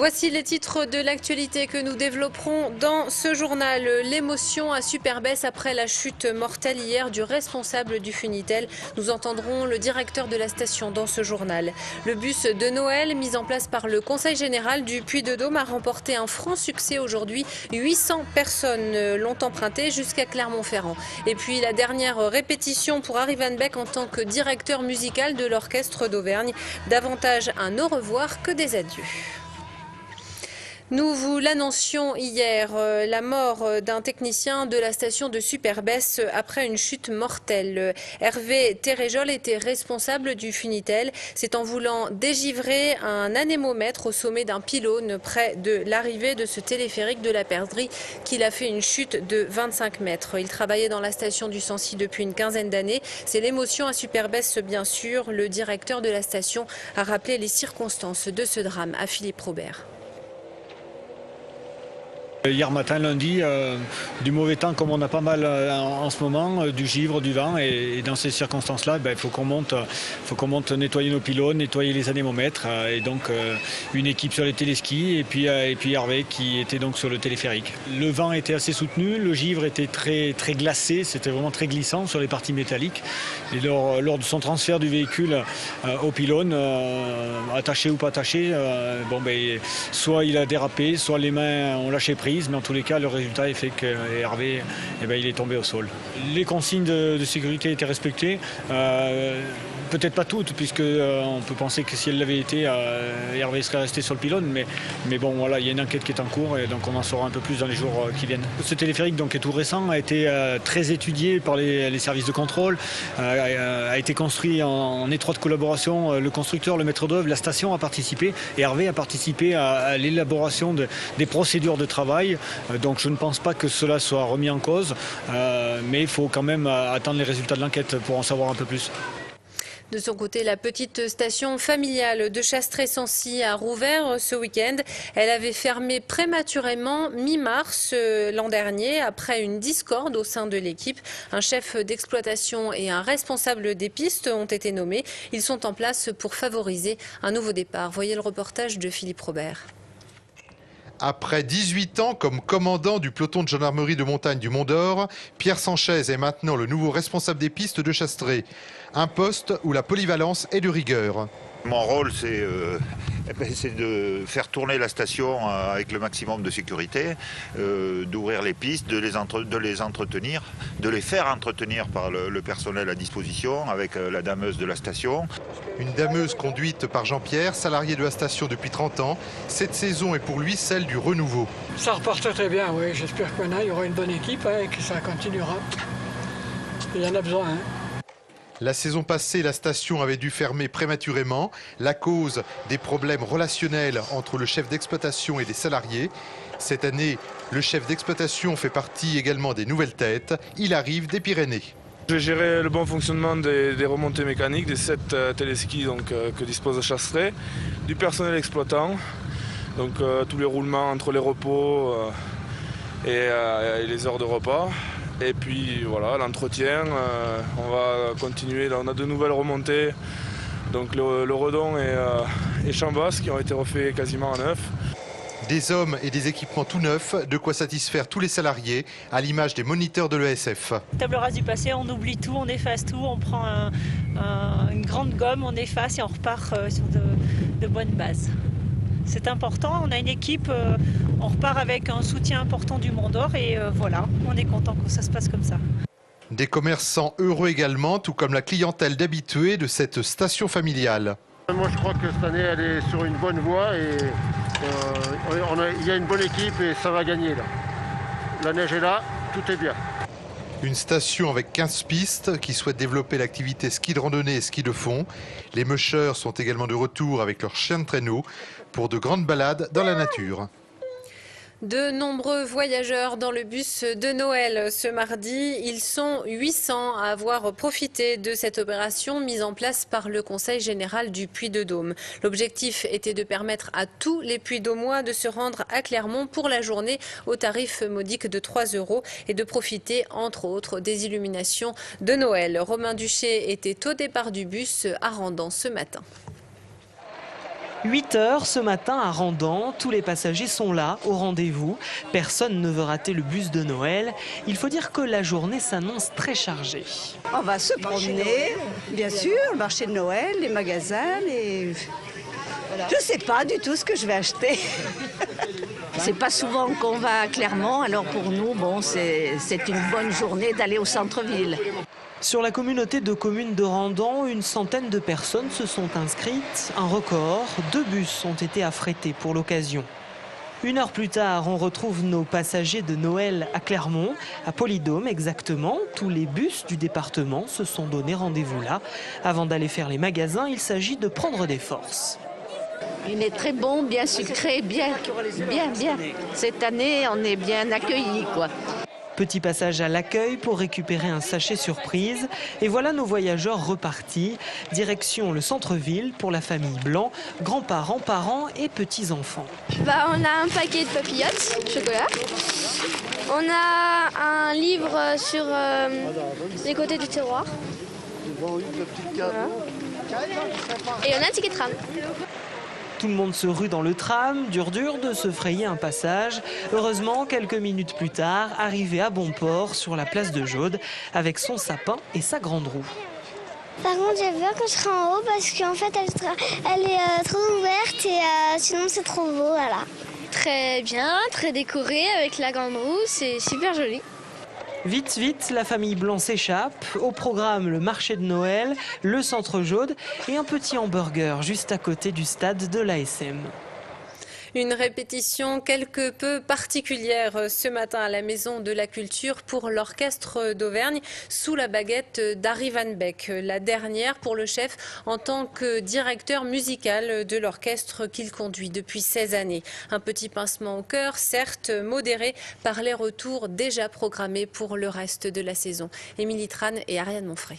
Voici les titres de l'actualité que nous développerons dans ce journal. L'émotion à Superbès après la chute mortelle hier du responsable du Funitel. Nous entendrons le directeur de la station dans ce journal. Le bus de Noël, mis en place par le Conseil général du Puy-de-Dôme, a remporté un franc succès aujourd'hui. 800 personnes l'ont emprunté jusqu'à Clermont-Ferrand. Et puis la dernière répétition pour Harry Van Beck en tant que directeur musical de l'Orchestre d'Auvergne. Davantage un au revoir que des adieux. Nous vous l'annoncions hier, la mort d'un technicien de la station de Superbès après une chute mortelle. Hervé Téréjol était responsable du Funitel. C'est en voulant dégivrer un anémomètre au sommet d'un pylône près de l'arrivée de ce téléphérique de la perdrix qu'il a fait une chute de 25 mètres. Il travaillait dans la station du Sancy depuis une quinzaine d'années. C'est l'émotion à Superbès, bien sûr. Le directeur de la station a rappelé les circonstances de ce drame à Philippe Robert. Hier matin, lundi, du mauvais temps comme on a pas mal en ce moment, du givre, du vent, et dans ces circonstances-là, il faut qu'on monte nettoyer nos pylônes, nettoyer les anémomètres, et donc une équipe sur les téléskis et puis Hervé qui était donc sur le téléphérique. Le vent était assez soutenu, le givre était très glacé, c'était vraiment très glissant sur les parties métalliques. Et lors de son transfert du véhicule au pylône, attaché ou pas attaché, soit il a dérapé, soit les mains ont lâché prise. Mais en tous les cas, le résultat est fait que Hervé, il est tombé au sol. Les consignes de sécurité étaient respectées. Peut-être pas toutes, puisque on peut penser que si elle l'avait été, Hervé serait resté sur le pylône. Mais bon, voilà, il y a une enquête qui est en cours et donc on en saura un peu plus dans les jours qui viennent. Ce téléphérique donc, est tout récent, a été très étudié par les services de contrôle, a été construit en étroite collaboration. Le constructeur, le maître d'œuvre, la station a participé et Hervé a participé à l'élaboration des procédures de travail. Donc je ne pense pas que cela soit remis en cause, mais il faut quand même attendre les résultats de l'enquête pour en savoir un peu plus. De son côté, la petite station familiale de Chastré-Sancy a rouvert ce week-end. Elle avait fermé prématurément mi-mars l'an dernier après une discorde au sein de l'équipe. Un chef d'exploitation et un responsable des pistes ont été nommés. Ils sont en place pour favoriser un nouveau départ. Voyez le reportage de Philippe Robert. Après 18 ans comme commandant du peloton de gendarmerie de montagne du Mont d'Or, Pierre Sanchez est maintenant le nouveau responsable des pistes de Chastré. Un poste où la polyvalence est de rigueur. Mon rôle, c'est de faire tourner la station avec le maximum de sécurité, d'ouvrir les pistes, de les entretenir, de les faire entretenir par le personnel à disposition avec la dameuse de la station. Une dameuse conduite par Jean-Pierre, salarié de la station depuis 30 ans. Cette saison est pour lui celle du renouveau. Ça repart très bien, oui. J'espère qu'il y aura une bonne équipe et que ça continuera. Il y en a besoin. La saison passée, la station avait dû fermer prématurément. La cause, des problèmes relationnels entre le chef d'exploitation et les salariés. Cette année, le chef d'exploitation fait partie également des nouvelles têtes. Il arrive des Pyrénées. Je vais gérer le bon fonctionnement des remontées mécaniques, des 7 téléskis que dispose Chastré, du personnel exploitant, donc tous les roulements entre les repos et les heures de repas. Et puis voilà, l'entretien, on va continuer. Là, on a de nouvelles remontées, donc le Redon et Chambas qui ont été refaits quasiment à neuf. Des hommes et des équipements tout neufs, de quoi satisfaire tous les salariés, à l'image des moniteurs de l'ESF. Table rase du passé, on oublie tout, on efface tout, on prend une grande gomme, on efface et on repart sur de bonnes bases. C'est important, on a une équipe, on repart avec un soutien important du Mont d'Or et voilà, on est content que ça se passe comme ça. Des commerçants heureux également, tout comme la clientèle d'habitués de cette station familiale. Moi je crois que cette année elle est sur une bonne voie et il y a une bonne équipe et ça va gagner là. La neige est là, tout est bien. Une station avec 15 pistes qui souhaite développer l'activité ski de randonnée et ski de fond. Les mushers sont également de retour avec leurs chiens de traîneau pour de grandes balades dans la nature. De nombreux voyageurs dans le bus de Noël ce mardi. Ils sont 800 à avoir profité de cette opération mise en place par le Conseil général du Puy-de-Dôme. L'objectif était de permettre à tous les Puy-de-Dômois de se rendre à Clermont pour la journée au tarif modique de 3 € et de profiter entre autres des illuminations de Noël. Romain Duché était au départ du bus à Randan ce matin. 8 h ce matin à Randan, tous les passagers sont là, au rendez-vous. Personne ne veut rater le bus de Noël. Il faut dire que la journée s'annonce très chargée. On va se promener, bien sûr, le marché de Noël, les magasins, les... Je ne sais pas du tout ce que je vais acheter. C'est pas souvent qu'on va à Clermont, alors pour nous, bon, c'est une bonne journée d'aller au centre-ville. Sur la communauté de communes de Randan, une centaine de personnes se sont inscrites. Un record, 2 bus ont été affrétés pour l'occasion. 1 heure plus tard, on retrouve nos passagers de Noël à Clermont, à Polydôme exactement. Tous les bus du département se sont donné rendez-vous là. Avant d'aller faire les magasins, il s'agit de prendre des forces. Il est très bon, bien sucré, bien. Cette année, on est bien accueillis, quoi. Petit passage à l'accueil pour récupérer un sachet surprise. Et voilà nos voyageurs repartis. Direction le centre-ville pour la famille Blanc, grands-parents, parents et petits-enfants. On a un paquet de papillotes, chocolat. On a un livre sur les côtés du terroir. Voilà. Et on a un ticket de tram. Tout le monde se rue dans le tram, dur de se frayer un passage. Heureusement, quelques minutes plus tard, arrivé à bon port sur la place de Jaude avec son sapin et sa grande roue. Par contre, j'ai peur que je serai en haut parce qu'en fait, elle est trop ouverte et sinon c'est trop beau, voilà. Très bien, très décoré avec la grande roue, c'est super joli. Vite, la famille Blanc s'échappe. Au programme, le marché de Noël, le centre Jaude et un petit hamburger juste à côté du stade de l'ASM. Une répétition quelque peu particulière ce matin à la Maison de la Culture pour l'Orchestre d'Auvergne sous la baguette d'Harry Van Beek. La dernière pour le chef en tant que directeur musical de l'orchestre qu'il conduit depuis 16 années. Un petit pincement au cœur, certes modéré par les retours déjà programmés pour le reste de la saison. Émilie Tran et Ariane Monfray.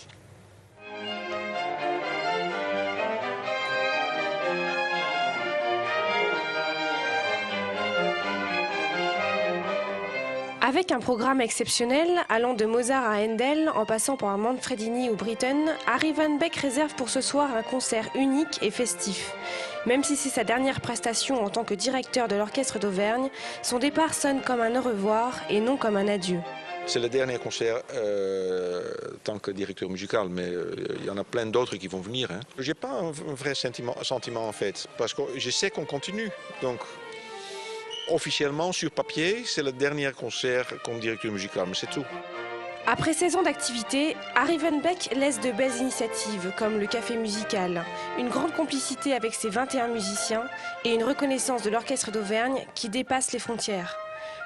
Avec un programme exceptionnel, allant de Mozart à Handel, en passant par Manfredini ou Britten, Harry Van Beek réserve pour ce soir un concert unique et festif. Même si c'est sa dernière prestation en tant que directeur de l'Orchestre d'Auvergne, son départ sonne comme un au revoir et non comme un adieu. C'est le dernier concert en tant que directeur musical, mais il y en a plein d'autres qui vont venir. Je n'ai pas un vrai sentiment en fait, parce que je sais qu'on continue. Donc, officiellement, sur papier, c'est le dernier concert comme directeur musical, mais c'est tout. Après 16 ans d'activité, Harry Van Beek laisse de belles initiatives comme le café musical, une grande complicité avec ses 21 musiciens et une reconnaissance de l'Orchestre d'Auvergne qui dépasse les frontières.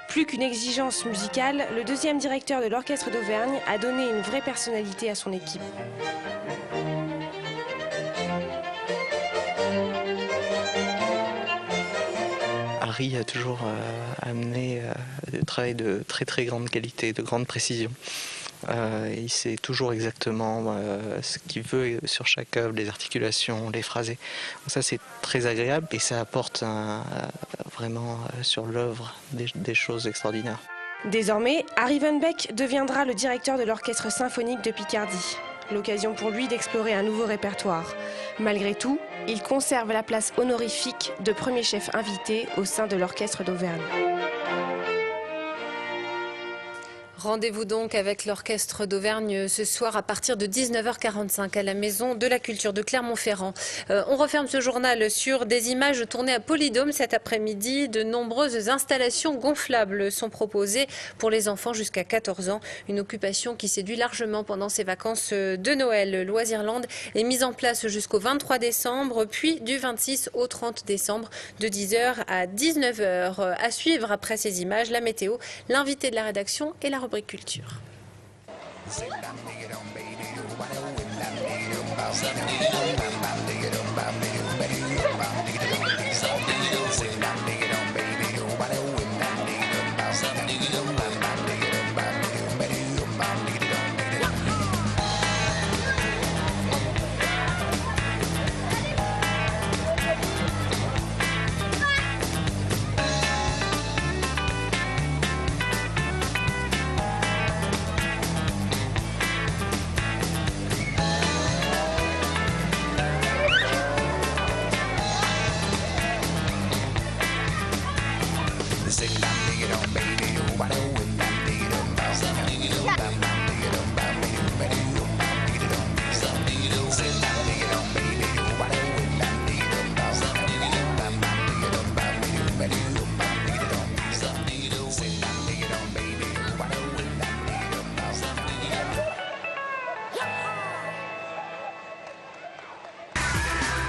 Plus qu'une exigence musicale, le deuxième directeur de l'Orchestre d'Auvergne a donné une vraie personnalité à son équipe. Harry a toujours amené des travail de très grande qualité, de grande précision. Il sait toujours exactement ce qu'il veut sur chaque œuvre, les articulations, les phrasés. Donc ça c'est très agréable et ça apporte vraiment sur l'œuvre des choses extraordinaires. Désormais, Harry Van Beek deviendra le directeur de l'Orchestre symphonique de Picardie. L'occasion pour lui d'explorer un nouveau répertoire. Malgré tout, il conserve la place honorifique de premier chef invité au sein de l'Orchestre d'Auvergne. Rendez-vous donc avec l'Orchestre d'Auvergne ce soir à partir de 19h45 à la Maison de la Culture de Clermont-Ferrand. On referme ce journal sur des images tournées à Polydôme cet après-midi. De nombreuses installations gonflables sont proposées pour les enfants jusqu'à 14 ans. Une occupation qui séduit largement pendant ces vacances de Noël. Loisirland est mise en place jusqu'au 23 décembre, puis du 26 au 30 décembre de 10h à 19h. À suivre après ces images, la météo, l'invité de la rédaction et la rubrique culture.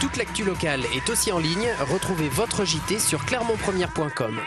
Toute l'actu locale est aussi en ligne. Retrouvez votre JT sur clermontpremière.com.